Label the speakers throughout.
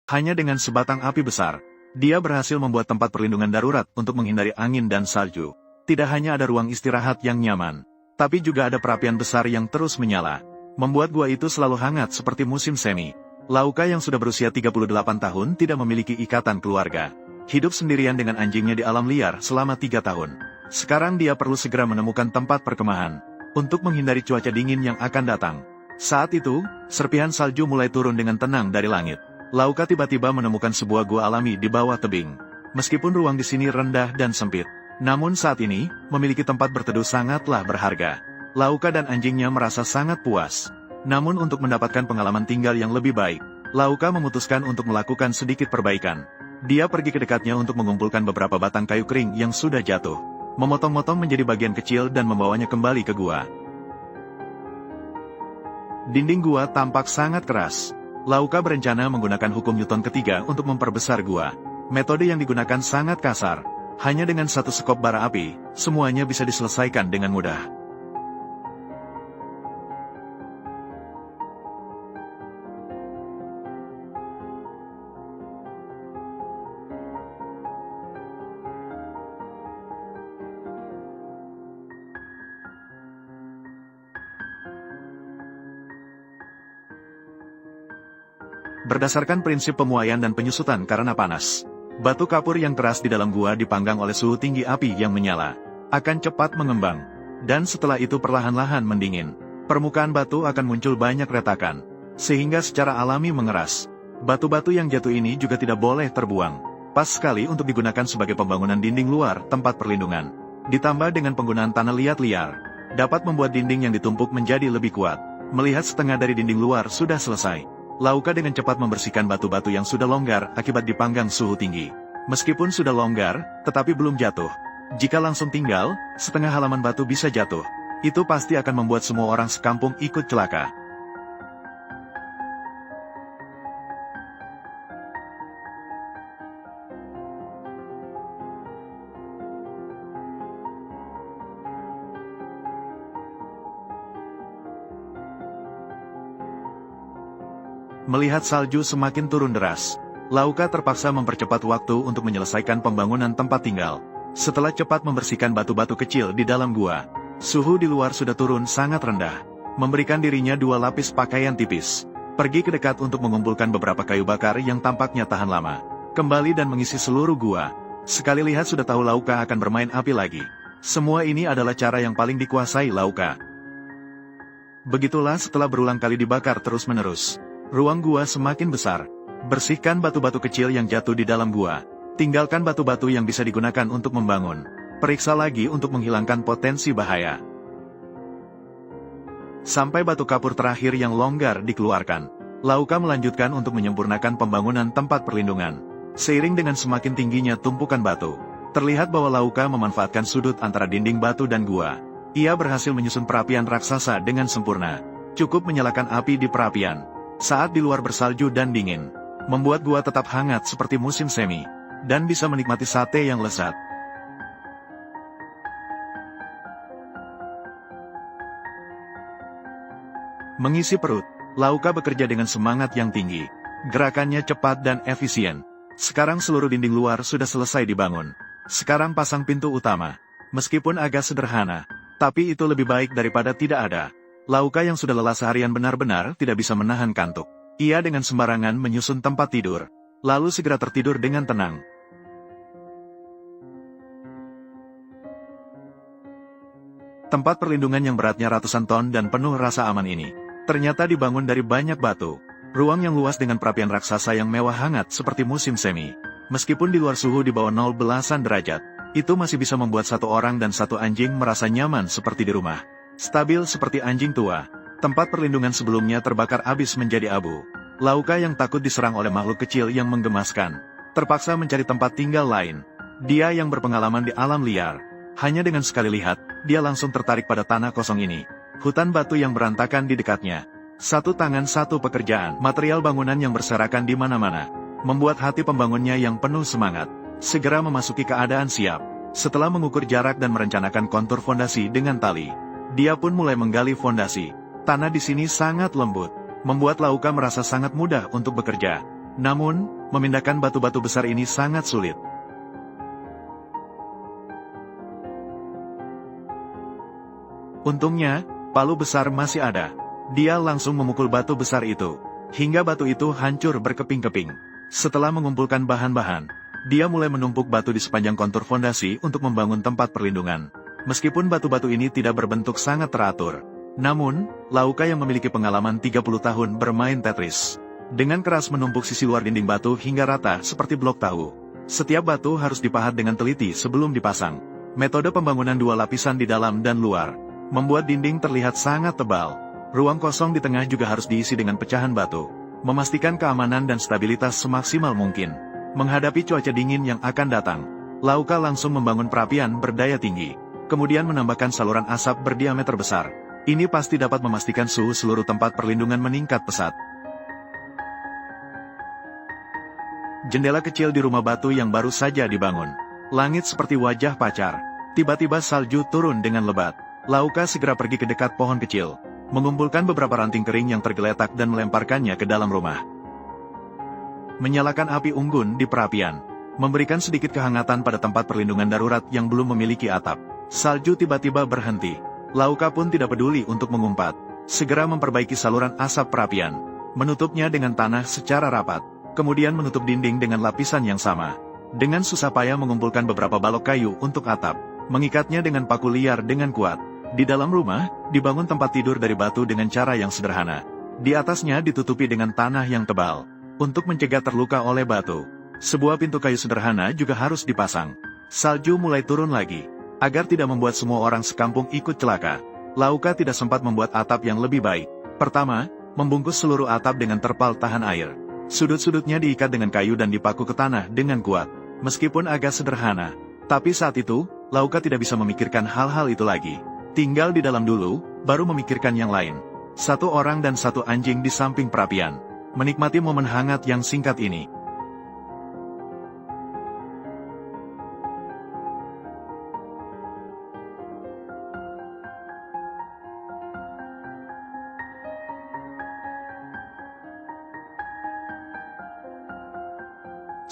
Speaker 1: Hanya dengan sebatang api besar, dia berhasil membuat tempat perlindungan darurat untuk menghindari angin dan salju. Tidak hanya ada ruang istirahat yang nyaman, tapi juga ada perapian besar yang terus menyala, membuat gua itu selalu hangat seperti musim semi. Lauka yang sudah berusia 38 tahun tidak memiliki ikatan keluarga. Hidup sendirian dengan anjingnya di alam liar selama 3 tahun. Sekarang dia perlu segera menemukan tempat perkemahan untuk menghindari cuaca dingin yang akan datang. Saat itu, serpihan salju mulai turun dengan tenang dari langit. Lauka tiba-tiba menemukan sebuah gua alami di bawah tebing. Meskipun ruang di sini rendah dan sempit, namun saat ini, memiliki tempat berteduh sangatlah berharga. Lauka dan anjingnya merasa sangat puas. Namun untuk mendapatkan pengalaman tinggal yang lebih baik, Lauka memutuskan untuk melakukan sedikit perbaikan. Dia pergi ke dekatnya untuk mengumpulkan beberapa batang kayu kering yang sudah jatuh, memotong-motong menjadi bagian kecil dan membawanya kembali ke gua. Dinding gua tampak sangat keras. Lauka berencana menggunakan hukum Newton ketiga untuk memperbesar gua. Metode yang digunakan sangat kasar. Hanya dengan satu sekop bara api, semuanya bisa diselesaikan dengan mudah. Berdasarkan prinsip pemuaian dan penyusutan karena panas, batu kapur yang keras di dalam gua dipanggang oleh suhu tinggi api yang menyala, akan cepat mengembang, dan setelah itu perlahan-lahan mendingin. Permukaan batu akan muncul banyak retakan, sehingga secara alami mengeras. Batu-batu yang jatuh ini juga tidak boleh terbuang. Pas sekali untuk digunakan sebagai pembangunan dinding luar tempat perlindungan. Ditambah dengan penggunaan tanah liat-liar, dapat membuat dinding yang ditumpuk menjadi lebih kuat. Melihat setengah dari dinding luar sudah selesai, Lauka dengan cepat membersihkan batu-batu yang sudah longgar akibat dipanggang suhu tinggi. Meskipun sudah longgar, tetapi belum jatuh. Jika langsung tinggal, setengah halaman batu bisa jatuh. Itu pasti akan membuat semua orang sekampung ikut celaka. Melihat salju semakin turun deras, Lauka terpaksa mempercepat waktu untuk menyelesaikan pembangunan tempat tinggal. Setelah cepat membersihkan batu-batu kecil di dalam gua, suhu di luar sudah turun sangat rendah, memberikan dirinya 2 lapis pakaian tipis. Pergi ke dekat untuk mengumpulkan beberapa kayu bakar yang tampaknya tahan lama. Kembali dan mengisi seluruh gua. Sekali lihat sudah tahu Lauka akan bermain api lagi. Semua ini adalah cara yang paling dikuasai Lauka. Begitulah setelah berulang kali dibakar terus-menerus. Ruang gua semakin besar. Bersihkan batu-batu kecil yang jatuh di dalam gua. Tinggalkan batu-batu yang bisa digunakan untuk membangun. Periksa lagi untuk menghilangkan potensi bahaya. Sampai batu kapur terakhir yang longgar dikeluarkan, Lauka melanjutkan untuk menyempurnakan pembangunan tempat perlindungan. Seiring dengan semakin tingginya tumpukan batu, terlihat bahwa Lauka memanfaatkan sudut antara dinding batu dan gua. Ia berhasil menyusun perapian raksasa dengan sempurna. Cukup menyalakan api di perapian. Saat di luar bersalju dan dingin, membuat gua tetap hangat seperti musim semi, dan bisa menikmati sate yang lezat. Mengisi perut, Lauka bekerja dengan semangat yang tinggi. Gerakannya cepat dan efisien. Sekarang seluruh dinding luar sudah selesai dibangun. Sekarang pasang pintu utama. Meskipun agak sederhana, tapi itu lebih baik daripada tidak ada. Lauka yang sudah lelah seharian benar-benar tidak bisa menahan kantuk. Ia dengan sembarangan menyusun tempat tidur, lalu segera tertidur dengan tenang. Tempat perlindungan yang beratnya ratusan ton dan penuh rasa aman ini, ternyata dibangun dari banyak batu. Ruang yang luas dengan perapian raksasa yang mewah hangat seperti musim semi. Meskipun di luar suhu di bawah 0 belasan derajat, itu masih bisa membuat satu orang dan satu anjing merasa nyaman seperti di rumah. Stabil seperti anjing tua, tempat perlindungan sebelumnya terbakar habis menjadi abu. Lauka yang takut diserang oleh makhluk kecil yang menggemaskan, terpaksa mencari tempat tinggal lain. Dia yang berpengalaman di alam liar, hanya dengan sekali lihat, dia langsung tertarik pada tanah kosong ini. Hutan batu yang berantakan di dekatnya. Satu tangan satu pekerjaan, material bangunan yang berserakan di mana-mana, membuat hati pembangunnya yang penuh semangat, segera memasuki keadaan siap. Setelah mengukur jarak dan merencanakan kontur fondasi dengan tali, dia pun mulai menggali fondasi. Tanah di sini sangat lembut, membuat Lauka merasa sangat mudah untuk bekerja. Namun, memindahkan batu-batu besar ini sangat sulit. Untungnya, palu besar masih ada. Dia langsung memukul batu besar itu, hingga batu itu hancur berkeping-keping. Setelah mengumpulkan bahan-bahan, dia mulai menumpuk batu di sepanjang kontur fondasi untuk membangun tempat perlindungan. Meskipun batu-batu ini tidak berbentuk sangat teratur, namun, Lauka yang memiliki pengalaman 30 tahun bermain Tetris, dengan keras menumpuk sisi luar dinding batu hingga rata seperti blok tahu. Setiap batu harus dipahat dengan teliti sebelum dipasang. Metode pembangunan dua lapisan di dalam dan luar membuat dinding terlihat sangat tebal. Ruang kosong di tengah juga harus diisi dengan pecahan batu, memastikan keamanan dan stabilitas semaksimal mungkin. Menghadapi cuaca dingin yang akan datang, Lauka langsung membangun perapian berdaya tinggi, kemudian menambahkan saluran asap berdiameter besar. Ini pasti dapat memastikan suhu seluruh tempat perlindungan meningkat pesat. Jendela kecil di rumah batu yang baru saja dibangun. Langit seperti wajah pacar. Tiba-tiba salju turun dengan lebat. Lauka segera pergi ke dekat pohon kecil, mengumpulkan beberapa ranting kering yang tergeletak dan melemparkannya ke dalam rumah. Menyalakan api unggun di perapian, memberikan sedikit kehangatan pada tempat perlindungan darurat yang belum memiliki atap. Salju tiba-tiba berhenti. Lauka pun tidak peduli untuk mengumpat. Segera memperbaiki saluran asap perapian, menutupnya dengan tanah secara rapat, kemudian menutup dinding dengan lapisan yang sama. Dengan susah payah mengumpulkan beberapa balok kayu untuk atap, mengikatnya dengan paku liar dengan kuat. Di dalam rumah, dibangun tempat tidur dari batu dengan cara yang sederhana. Di atasnya ditutupi dengan tanah yang tebal, untuk mencegah terluka oleh batu. Sebuah pintu kayu sederhana juga harus dipasang. Salju mulai turun lagi, agar tidak membuat semua orang sekampung ikut celaka. Lauka tidak sempat membuat atap yang lebih baik. Pertama, membungkus seluruh atap dengan terpal tahan air. Sudut-sudutnya diikat dengan kayu dan dipaku ke tanah dengan kuat. Meskipun agak sederhana, tapi saat itu, Lauka tidak bisa memikirkan hal-hal itu lagi. Tinggal di dalam dulu, baru memikirkan yang lain. Satu orang dan satu anjing di samping perapian, menikmati momen hangat yang singkat ini.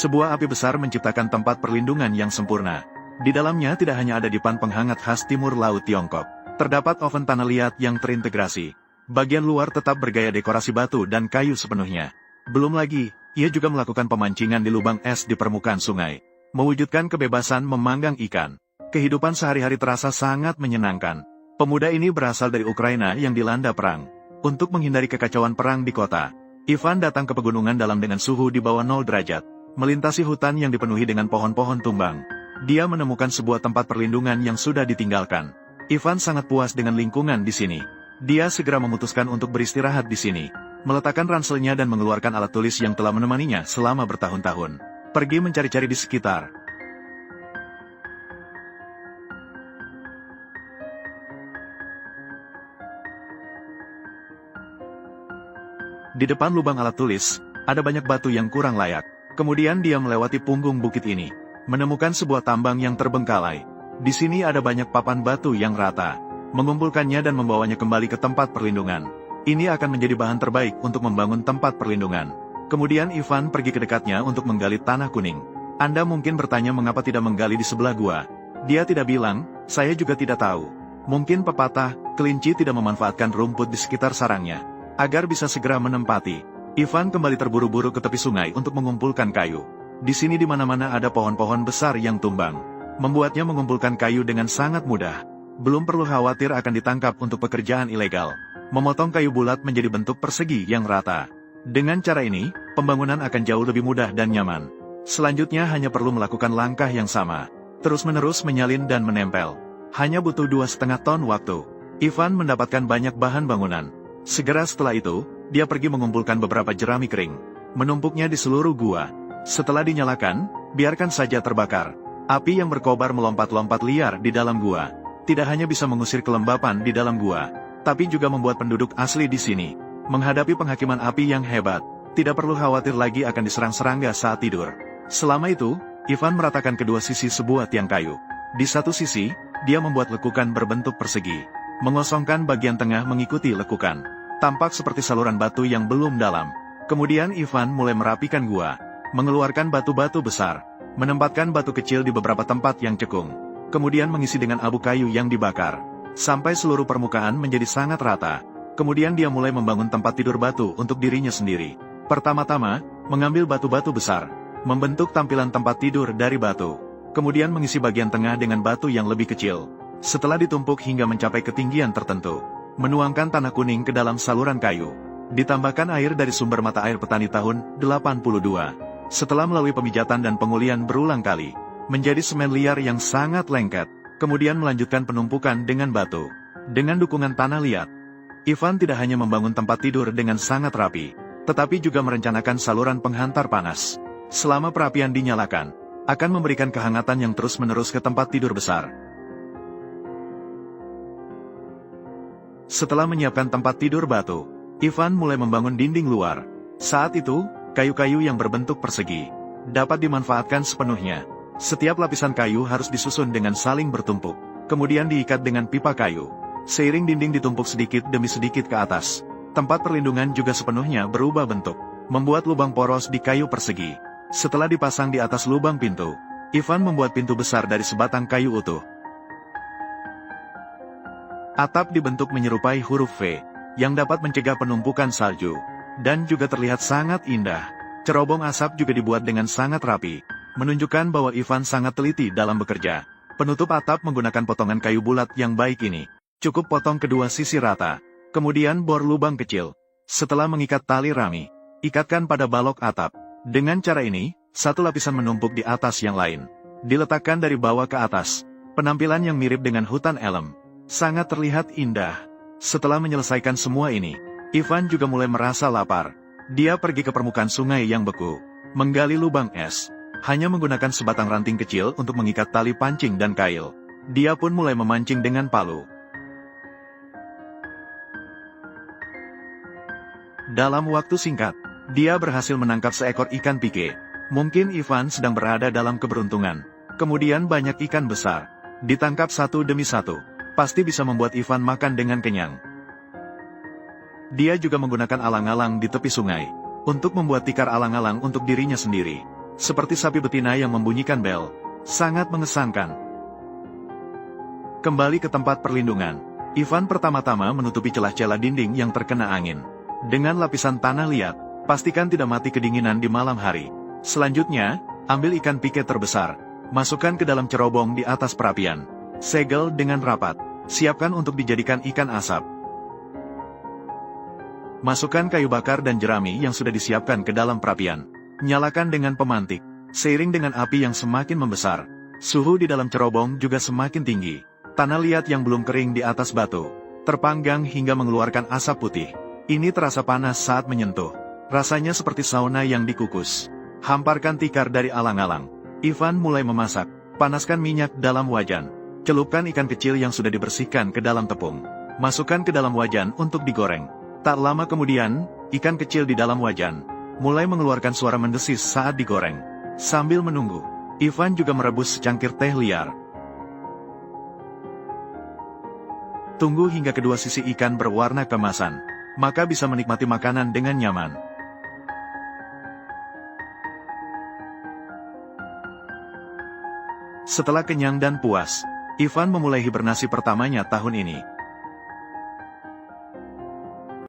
Speaker 1: Sebuah api besar menciptakan tempat perlindungan yang sempurna. Di dalamnya tidak hanya ada dipan penghangat khas timur laut Tiongkok. Terdapat oven tanah liat yang terintegrasi. Bagian luar tetap bergaya dekorasi batu dan kayu sepenuhnya. Belum lagi, ia juga melakukan pemancingan di lubang es di permukaan sungai, mewujudkan kebebasan memanggang ikan. Kehidupan sehari-hari terasa sangat menyenangkan. Pemuda ini berasal dari Ukraina yang dilanda perang. Untuk menghindari kekacauan perang di kota, Ivan datang ke pegunungan dalam dengan suhu di bawah 0 derajat. Melintasi hutan yang dipenuhi dengan pohon-pohon tumbang, dia menemukan sebuah tempat perlindungan yang sudah ditinggalkan. Ivan sangat puas dengan lingkungan di sini. Dia segera memutuskan untuk beristirahat di sini, meletakkan ranselnya dan mengeluarkan alat tulis yang telah menemaninya selama bertahun-tahun. Pergi mencari-cari di sekitar. Di depan lubang alat tulis, ada banyak batu yang kurang layak. Kemudian dia melewati punggung bukit ini, menemukan sebuah tambang yang terbengkalai. Di sini ada banyak papan batu yang rata. Mengumpulkannya dan membawanya kembali ke tempat perlindungan. Ini akan menjadi bahan terbaik untuk membangun tempat perlindungan. Kemudian Ivan pergi ke dekatnya untuk menggali tanah kuning. Anda mungkin bertanya mengapa tidak menggali di sebelah gua. Dia tidak bilang, saya juga tidak tahu. Mungkin pepatah, kelinci tidak memanfaatkan rumput di sekitar sarangnya, agar bisa segera menempati. Ivan kembali terburu-buru ke tepi sungai untuk mengumpulkan kayu. Di sini di mana-mana ada pohon-pohon besar yang tumbang, membuatnya mengumpulkan kayu dengan sangat mudah. Belum perlu khawatir akan ditangkap untuk pekerjaan ilegal. Memotong kayu bulat menjadi bentuk persegi yang rata. Dengan cara ini, pembangunan akan jauh lebih mudah dan nyaman. Selanjutnya hanya perlu melakukan langkah yang sama, terus-menerus menyalin dan menempel. Hanya butuh 2,5 ton waktu. Ivan mendapatkan banyak bahan bangunan. Segera setelah itu, dia pergi mengumpulkan beberapa jerami kering, menumpuknya di seluruh gua. Setelah dinyalakan, biarkan saja terbakar. Api yang berkobar melompat-lompat liar di dalam gua. Tidak hanya bisa mengusir kelembapan di dalam gua, tapi juga membuat penduduk asli di sini menghadapi penghakiman api yang hebat. Tidak perlu khawatir lagi akan diserang serangga saat tidur. Selama itu, Ivan meratakan kedua sisi sebuah tiang kayu. Di satu sisi, dia membuat lekukan berbentuk persegi, mengosongkan bagian tengah mengikuti lekukan. Tampak seperti saluran batu yang belum dalam. Kemudian Ivan mulai merapikan gua, mengeluarkan batu-batu besar, menempatkan batu kecil di beberapa tempat yang cekung, kemudian mengisi dengan abu kayu yang dibakar, sampai seluruh permukaan menjadi sangat rata. Kemudian dia mulai membangun tempat tidur batu untuk dirinya sendiri. Pertama-tama, mengambil batu-batu besar, membentuk tampilan tempat tidur dari batu, kemudian mengisi bagian tengah dengan batu yang lebih kecil. Setelah ditumpuk hingga mencapai ketinggian tertentu, menuangkan tanah kuning ke dalam saluran kayu, ditambahkan air dari sumber mata air petani tahun 82. Setelah melalui pemijatan dan pengulian berulang kali, menjadi semen liar yang sangat lengket, kemudian melanjutkan penumpukan dengan batu. Dengan dukungan tanah liat, Ivan tidak hanya membangun tempat tidur dengan sangat rapi, tetapi juga merencanakan saluran penghantar panas. Selama perapian dinyalakan, akan memberikan kehangatan yang terus-menerus ke tempat tidur besar. Setelah menyiapkan tempat tidur batu, Ivan mulai membangun dinding luar. Saat itu, kayu-kayu yang berbentuk persegi dapat dimanfaatkan sepenuhnya. Setiap lapisan kayu harus disusun dengan saling bertumpuk, kemudian diikat dengan pipa kayu. Seiring dinding ditumpuk sedikit demi sedikit ke atas, tempat perlindungan juga sepenuhnya berubah bentuk, membuat lubang poros di kayu persegi. Setelah dipasang di atas lubang pintu, Ivan membuat pintu besar dari sebatang kayu utuh. Atap dibentuk menyerupai huruf V, yang dapat mencegah penumpukan salju, dan juga terlihat sangat indah. Cerobong asap juga dibuat dengan sangat rapi, menunjukkan bahwa Ivan sangat teliti dalam bekerja. Penutup atap menggunakan potongan kayu bulat yang baik ini. Cukup potong kedua sisi rata, kemudian bor lubang kecil. Setelah mengikat tali rami, ikatkan pada balok atap. Dengan cara ini, satu lapisan menumpuk di atas yang lain. Diletakkan dari bawah ke atas. Penampilan yang mirip dengan hutan elem. Sangat terlihat indah. Setelah menyelesaikan semua ini, Ivan juga mulai merasa lapar. Dia pergi ke permukaan sungai yang beku, menggali lubang es, hanya menggunakan sebatang ranting kecil untuk mengikat tali pancing dan kail. Dia pun mulai memancing dengan palu. Dalam waktu singkat, dia berhasil menangkap seekor ikan pike. Mungkin Ivan sedang berada dalam keberuntungan. Kemudian banyak ikan besar, ditangkap satu demi satu. Pasti bisa membuat Ivan makan dengan kenyang. Dia juga menggunakan alang-alang di tepi sungai, untuk membuat tikar alang-alang untuk dirinya sendiri. Seperti sapi betina yang membunyikan bel, sangat mengesankan. Kembali ke tempat perlindungan, Ivan pertama-tama menutupi celah-celah dinding yang terkena angin. Dengan lapisan tanah liat, pastikan tidak mati kedinginan di malam hari. Selanjutnya, ambil ikan pike terbesar, masukkan ke dalam cerobong di atas perapian. Segel dengan rapat, siapkan untuk dijadikan ikan asap. Masukkan kayu bakar dan jerami yang sudah disiapkan ke dalam perapian. Nyalakan dengan pemantik. Seiring dengan api yang semakin membesar, suhu di dalam cerobong juga semakin tinggi. Tanah liat yang belum kering di atas batu terpanggang hingga mengeluarkan asap putih. Ini terasa panas saat menyentuh. Rasanya seperti sauna yang dikukus. Hamparkan tikar dari alang-alang. Ivan mulai memasak. Panaskan minyak dalam wajan. Celupkan ikan kecil yang sudah dibersihkan ke dalam tepung. Masukkan ke dalam wajan untuk digoreng. Tak lama kemudian, ikan kecil di dalam wajan mulai mengeluarkan suara mendesis saat digoreng. Sambil menunggu, Ivan juga merebus secangkir teh liar. Tunggu hingga kedua sisi ikan berwarna keemasan, maka bisa menikmati makanan dengan nyaman. Setelah kenyang dan puas, Ivan memulai hibernasi pertamanya tahun ini.